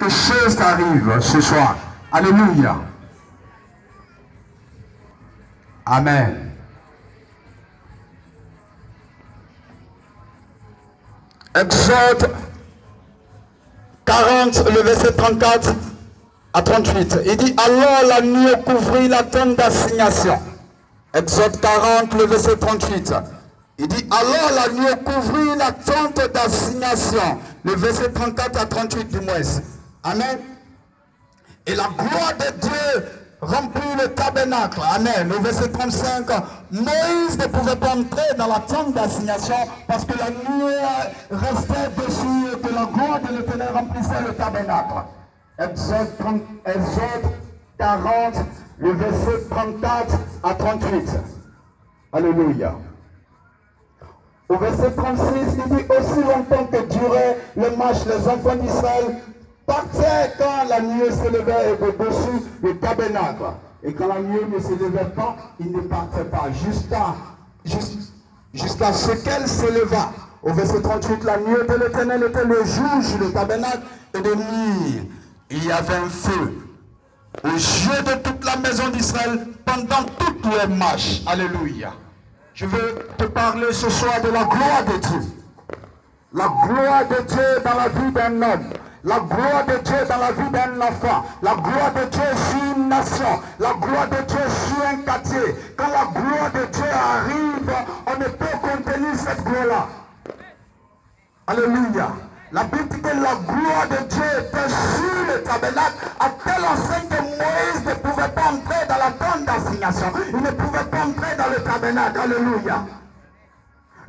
quelque chose t'arrive ce soir. Alléluia. Amen. Exode 40, le verset 34 à 38. Il dit, alors la nuit couvrit la tente d'assignation. Exode 40, le verset 38. Il dit, alors la nuit couvrit la tente d'assignation. Le verset 34 à 38 du moins. Amen. Et la gloire de Dieu remplit le tabernacle. Amen. Le verset 35. Moïse ne pouvait pas entrer dans la tente d'assignation parce que la nuée restait dessus et que la gloire de l'Éternel remplissait le tabernacle. Exode 40, le verset 34 à 38. Alléluia. Au verset 36, il dit, aussi longtemps que durait le marche, les enfants d'Israël partaient quand la nuée s'élevait au-dessus du tabernacle. Et quand la nuée ne s'élevait pas, ils ne partaient pas jusqu'à ce qu'elle s'éleva. Au verset 38, la nuée de l'Éternel était le jour sur le tabernacle et de nuit. Il y avait un feu aux yeux de toute la maison d'Israël pendant toute leur marche. Alléluia. Je veux te parler ce soir de la gloire de Dieu. La gloire de Dieu dans la vie d'un homme. La gloire de Dieu dans la vie d'un enfant. La gloire de Dieu sur une nation. La gloire de Dieu sur un quartier. Quand la gloire de Dieu arrive, on ne peut contenir cette gloire-là. Alléluia. La Bible dit que la gloire de Dieu était sur le tabernacle à telle enseigne que Moïse ne pouvait pas entrer dans la tente d'assignation. Il ne pouvait pas entrer dans le tabernacle. Alléluia.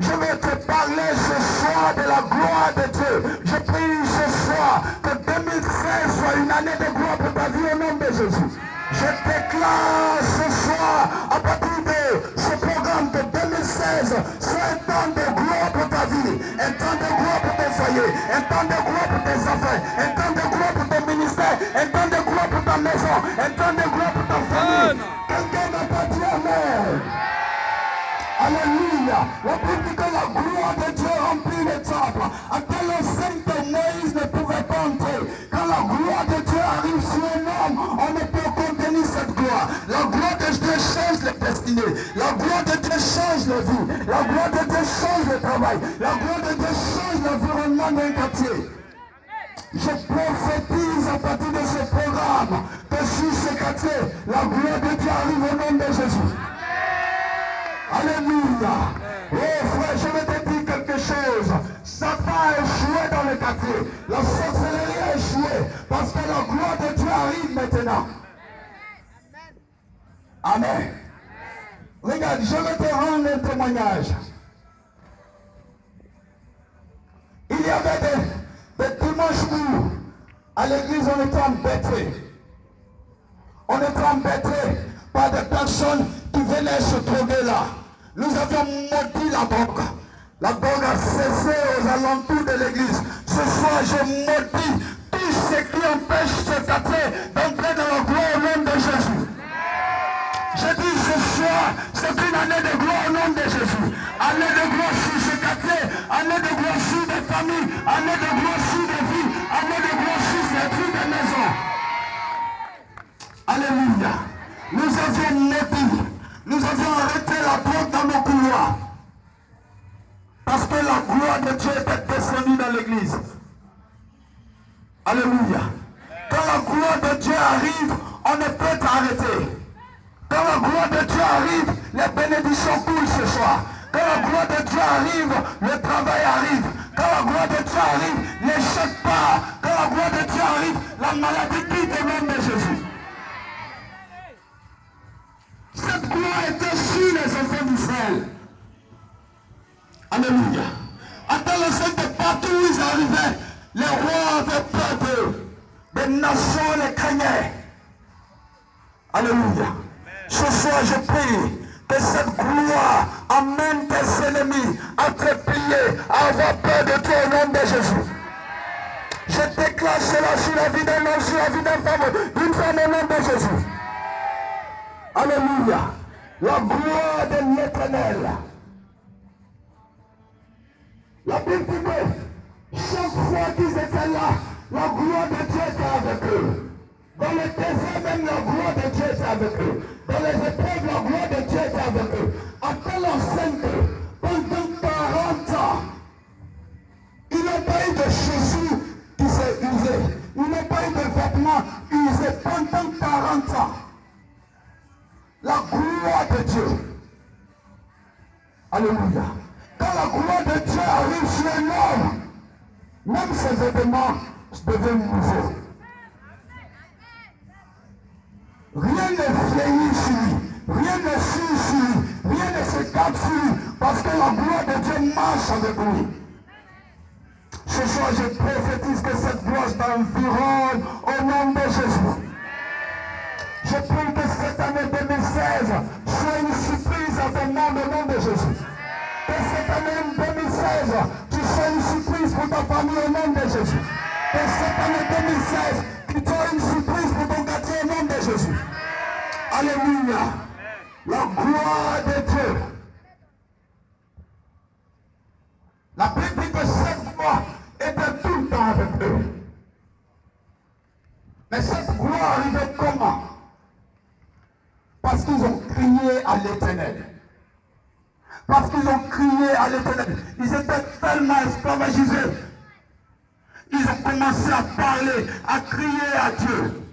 Je vais te parler ce soir de la gloire de Dieu. Je prie ce soir que 2016 soit une année de gloire pour ta vie au nom de Jésus. Je déclare ce soir, à partir de ce programme de 2016, soit un temps de gloire pour ta vie, un temps de gloire pour ton foyer, un temps de gloire pour tes enfants, un temps de gloire pour ton ministère, un temps de gloire pour ta maison, un temps de gloire pour ta famille. Quelqu'un n'a pas dit Amen. Alléluia. La Bible dit que la gloire de Dieu remplit le temple. À telle enseigne que Moïse ne pouvait pas entrer. Quand la gloire de Dieu arrive sur un homme, on ne peut contenir cette gloire. La gloire de Dieu change les destinées. La gloire de Dieu change la vie. La gloire de Dieu change le travail. La gloire de Dieu change l'environnement d'un quartier. Je prophétise à partir de ce programme que sur ce quartier, la gloire de Dieu arrive au nom de Jésus. Alléluia. Oh frère, je vais te dire quelque chose. Satan a échoué dans le quartier. La sorcellerie a échoué parce que la gloire de Dieu arrive maintenant. Amen. Regarde, je vais te rendre un témoignage. Il y avait des dimanches où à l'église on était embêtés. On était embêtés par des personnes qui venaient se droguer là. Nous avions maudit la drogue. La drogue a cessé aux alentours de l'église. Ce soir, je maudis tout ce qui empêche ce quartier d'entrer dans la gloire au nom de Jésus. Je dis ce soir, c'est une année de gloire au nom de Jésus. Année de gloire sur ce quartier, année de gloire sur des familles, année de gloire sur des vies, année de gloire sur les trucs de maison. Alléluia. Nous avions maudit. Nous avions arrêté la drogue dans nos couloirs. Parce que la gloire de Dieu était descendue dans l'église. Alléluia. Quand la gloire de Dieu arrive, on ne peut t'arrêter. Quand la gloire de Dieu arrive, les bénédictions coulent ce soir. Quand la gloire de Dieu arrive, le travail arrive. Quand la gloire de Dieu arrive, l'échec part. Quand la gloire de Dieu arrive, la maladie quitte au nom de Jésus. Cette gloire était sur les enfants d'Israël. Alléluia. À tel enseigne que partout où ils arrivaient, les rois avaient peur d'eux. Les nations les craignaient. Alléluia. Ce soir, je prie que cette gloire amène tes ennemis à te plier, à avoir peur de toi au nom de Jésus. Je déclare cela sur la vie d'un homme, sur la vie d'une femme au nom de Jésus. Alléluia. La gloire de l'Éternel. La Bible dit que chaque fois qu'ils étaient là, la gloire de Dieu était avec eux. Dans le désert, même la gloire de Dieu était avec eux. Dans les épreuves, la gloire de Dieu était avec eux. À telle enseigne que pendant 40 ans, ils n'ont pas eu de chaussures qui s'est usées. Ils n'ont pas eu de vêtements usés pendant 40 ans. La gloire de Dieu. Alléluia. Quand la gloire de Dieu arrive sur un homme, même ses vêtements deviennent nouveaux. Rien ne vieillit sur lui, rien ne suit sur lui, rien ne se cache sur lui, parce que la gloire de Dieu marche avec lui. Ce soir, je prophétise que cette gloire t'environne au nom de Jésus. Je prie que cette année 2016 soit une surprise à ton monde au nom de Jésus. Que cette année 2016, tu sois une surprise pour ta famille au nom de Jésus. Que cette année 2016, tu sois une surprise pour ton quartier au nom de Jésus. Alléluia. La gloire de Dieu. La Bible dit que cette gloire était tout le temps avec eux. Mais cette gloire arrivait comment? Parce qu'ils ont crié à l'Éternel. Parce qu'ils ont crié à l'Éternel. Ils étaient tellement esclavagisés. Ils ont commencé à parler, à crier à Dieu.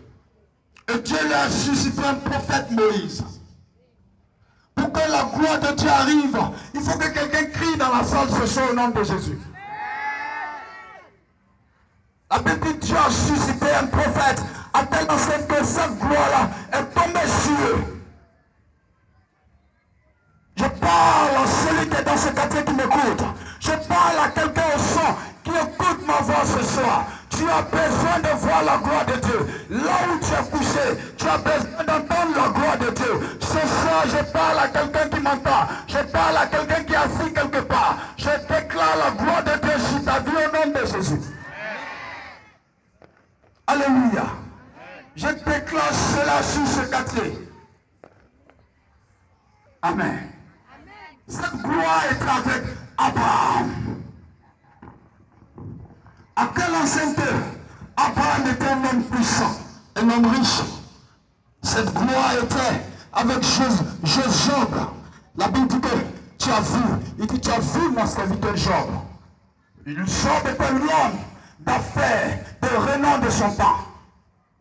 Et Dieu leur a suscité un prophète Moïse. Pour que la gloire de Dieu arrive, il faut que quelqu'un crie dans la salle ce soir au nom de Jésus. La Bible dit que Dieu a suscité un prophète à tel enseigne que cette gloire-là est tombée sur eux. Je parle à celui qui est dans ce quartier qui m'écoute. Je parle à quelqu'un au son qui écoute ma voix ce soir. Tu as besoin de voir la gloire de Dieu. Là où tu es couché, tu as besoin d'entendre la gloire de Dieu. Ce soir, je parle à quelqu'un qui m'entend. Je parle à quelqu'un qui est assis quelque part. Je déclare la gloire de Dieu sur ta vie au nom de Jésus. Alléluia. Je déclare cela sur ce quartier. Amen. Cette gloire est avec Abraham. À quelle enseigne Abraham était un homme puissant, un homme riche. Cette gloire était avec Job. La Bible dit que tu as vu, il dit tu as vu mon serviteur Job. Job était l'homme d'affaires, de renom de son temps.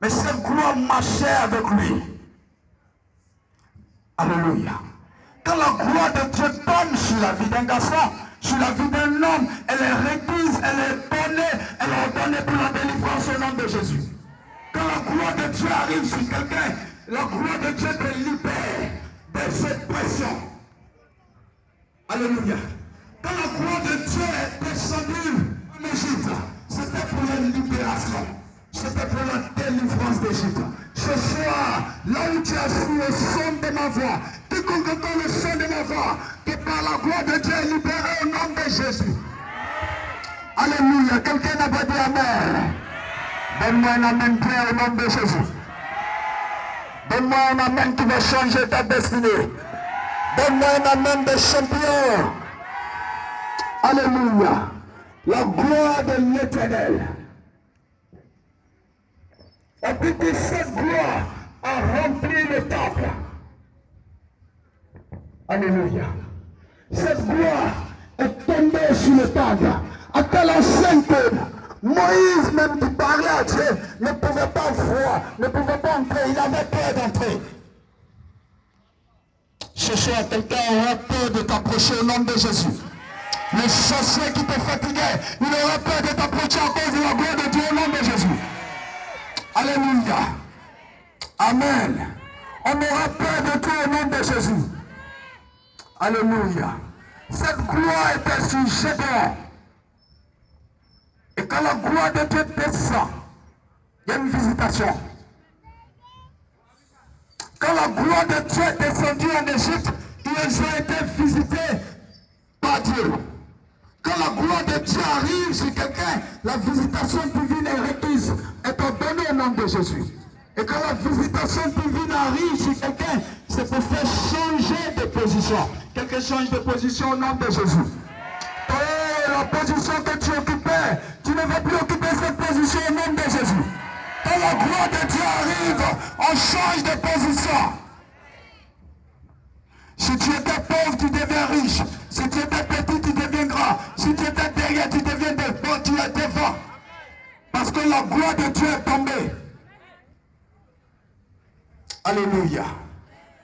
Mais cette gloire marchait avec lui. Alléluia. Quand la gloire de Dieu tombe sur la vie d'un garçon, sur la vie d'un homme, elle est requise, elle est ordonnée pour la délivrance au nom de Jésus. Quand la gloire de Dieu arrive sur quelqu'un, la gloire de Dieu te libère de cette pression. Alléluia. Quand la gloire de Dieu est descendue en Égypte, c'était pour la libération. C'était pour la délivrance d'Égypte. Ce soir, là où tu as su le son de ma voix, quiconque entend le son de ma voix, que par la gloire de Dieu est libéré au nom de Jésus. Alléluia. Quelqu'un n'a pas dit Amen. Donne-moi un Amen plein au nom de Jésus. Donne-moi un Amen qui va changer ta destinée. Donne-moi un Amen de champion. Alléluia. La gloire de l'Éternel. Et puis que cette gloire a rempli le temple. Alléluia. Cette gloire est tombée sur le temple. À telle enseigne que Moïse, même qui parlait à Dieu, ne pouvait pas voir, ne pouvait pas entrer. Il avait peur d'entrer. Ce soir, quelqu'un aura peur de t'approcher au nom de Jésus. Les sorciers qui te fatiguaient, il aura peur de t'approcher à cause de la gloire de Dieu au nom de Jésus. Alléluia. Amen. On aura peur de toi au nom de Jésus. Alléluia. Cette gloire était sur Gédéon. Et quand la gloire de Dieu descend, il y a une visitation. Quand la gloire de Dieu est descendue en Égypte, ils ont été visités par Dieu. Quand la gloire de Dieu arrive sur quelqu'un, la visitation divine est requise, est ordonnée au nom de Jésus. Et quand la visitation divine arrive sur quelqu'un, c'est pour faire changer de position. Quelqu'un change de position au nom de Jésus. Oh, la position que tu occupais, tu ne vas plus occuper cette position au nom de Jésus. Quand la la gloire de Dieu arrive, on change de position. Si tu étais pauvre, tu deviens riche. Si tu étais petit, tu deviens grand. Si tu étais derrière, tu deviens devant, tu es devant. Parce que la gloire de Dieu est tombée. Alléluia.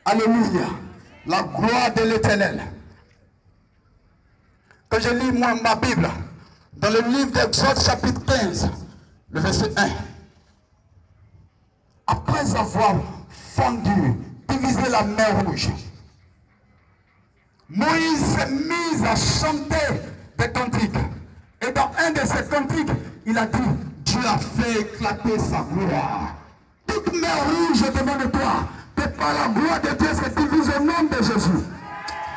Alléluia. La gloire de l'Éternel. Quand je lis moi ma Bible, dans le livre d'Exode chapitre 15, le verset 1. Après avoir fondu, divisé la mer Rouge, Moïse s'est mis à chanter des cantiques. Et dans un de ces cantiques, il a dit, Dieu a fait éclater sa gloire. Toute mer rouge est devant de toi. Que par la gloire de Dieu se divise au nom de Jésus.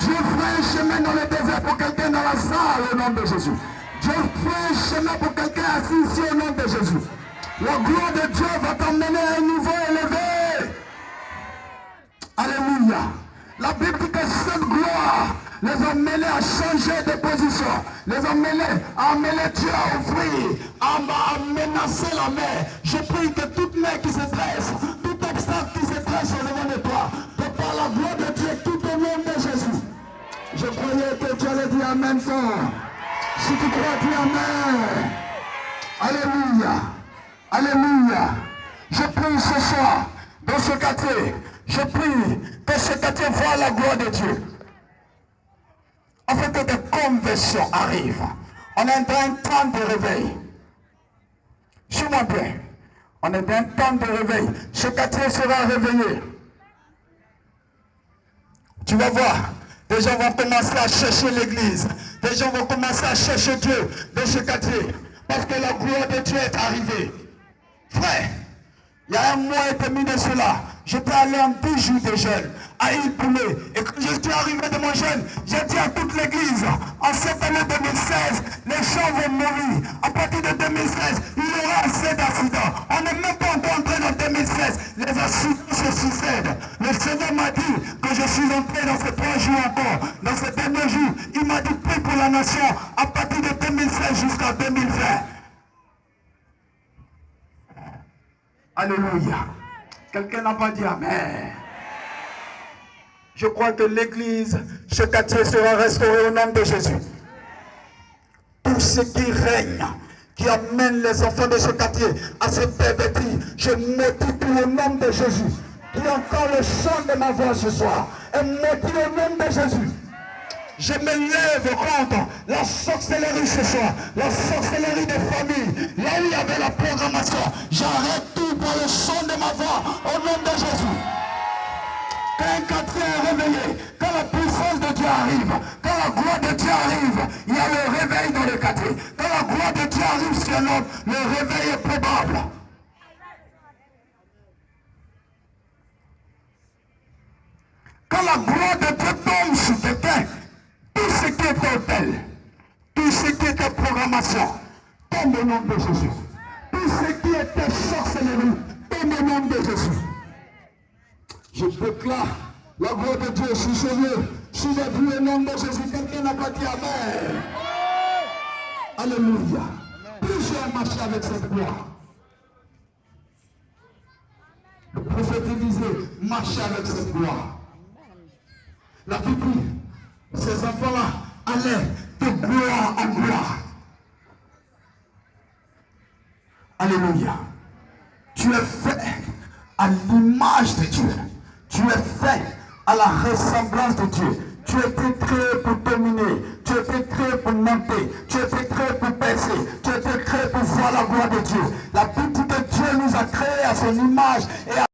Dieu fera un chemin dans le désert pour quelqu'un dans la salle au nom de Jésus. Dieu fera un chemin pour quelqu'un assis ici au nom de Jésus. La gloire de Dieu va t'emmener à un niveau élevé. Alléluia. La Bible dit que cette gloire les a mêlés à changer de position, les a mêlés à amener Dieu à ouvrir, à menacer la mer. Je prie que toute mer qui se dresse, tout obstacle qui se dresse au devant de toi, que par la gloire de Dieu, tout au nom de Jésus. Je croyais que tu allais dire Amen fort. Si tu crois, dis Amen. Alléluia. Alléluia. Je prie ce soir, dans ce quartier, je prie que ce quartier voit la gloire de Dieu. Afin que des conversions arrivent. On est dans un temps de réveil. Suis-moi bien. On est dans un temps de réveil. Ce quartier sera réveillé. Tu vas voir, des gens vont commencer à chercher l'église. Des gens vont commencer à chercher Dieu dans ce quartier. Parce que la gloire de Dieu est arrivée. Frère, il y a un mois et demi de cela, j'étais allé en 10 jours de jeûne à Île-Poulet. Et quand je suis arrivé de mon jeûne, j'ai dit à toute l'église, en cette année 2016, les gens vont mourir. À partir de 2016, il y aura assez d'accidents. On n'est même pas encore entré en 2016. Les accidents se succèdent. Le Seigneur m'a dit que je suis entré dans ces 3 jours encore. Dans ces derniers jours, il m'a dit prie pour la nation à partir de 2016 jusqu'à 2020. Alléluia. Quelqu'un n'a pas dit Amen. Je crois que l'église, ce quartier sera restauré au nom de Jésus. Tout ce qui règne, qui amène les enfants de ce quartier à se pervertir, je maudis tout au nom de Jésus. Qui entend le chant de ma voix ce soir, et maudit au nom de Jésus. Je me lève contre la sorcellerie ce soir, la sorcellerie des familles, là où il y avait la programmation. J'arrête tout par le son de ma voix, au nom de Jésus. Quand un quartier est réveillé, quand la puissance de Dieu arrive, quand la gloire de Dieu arrive, il y a le réveil dans le quartier. Quand la gloire de Dieu arrive sur l'homme, le réveil est probable. Quand la gloire de Dieu tombe sur quelqu'un, tout ce qui est hôtel, tout ce qui était programmation, tombe au nom de Jésus. Tout ce qui était sorcellerie, tombe au nom de Jésus. Je déclare la gloire de Dieu sur ce lieu, sur les vies au nom de Jésus. Quelqu'un n'a pas dit Amen. Alléluia. Plusieurs marchaient avec cette gloire. Le prophète Élisée marchait avec cette gloire. La Bible dit, ces enfants-là allaient de gloire en gloire. Alléluia. Tu es fait à l'image de Dieu. Tu es fait à la ressemblance de Dieu. Tu as été créé pour dominer. Tu as été créé pour monter. Tu as été créé pour percer. Tu as été créé pour voir la gloire de Dieu. La Bible dit que Dieu nous a créés à son image et à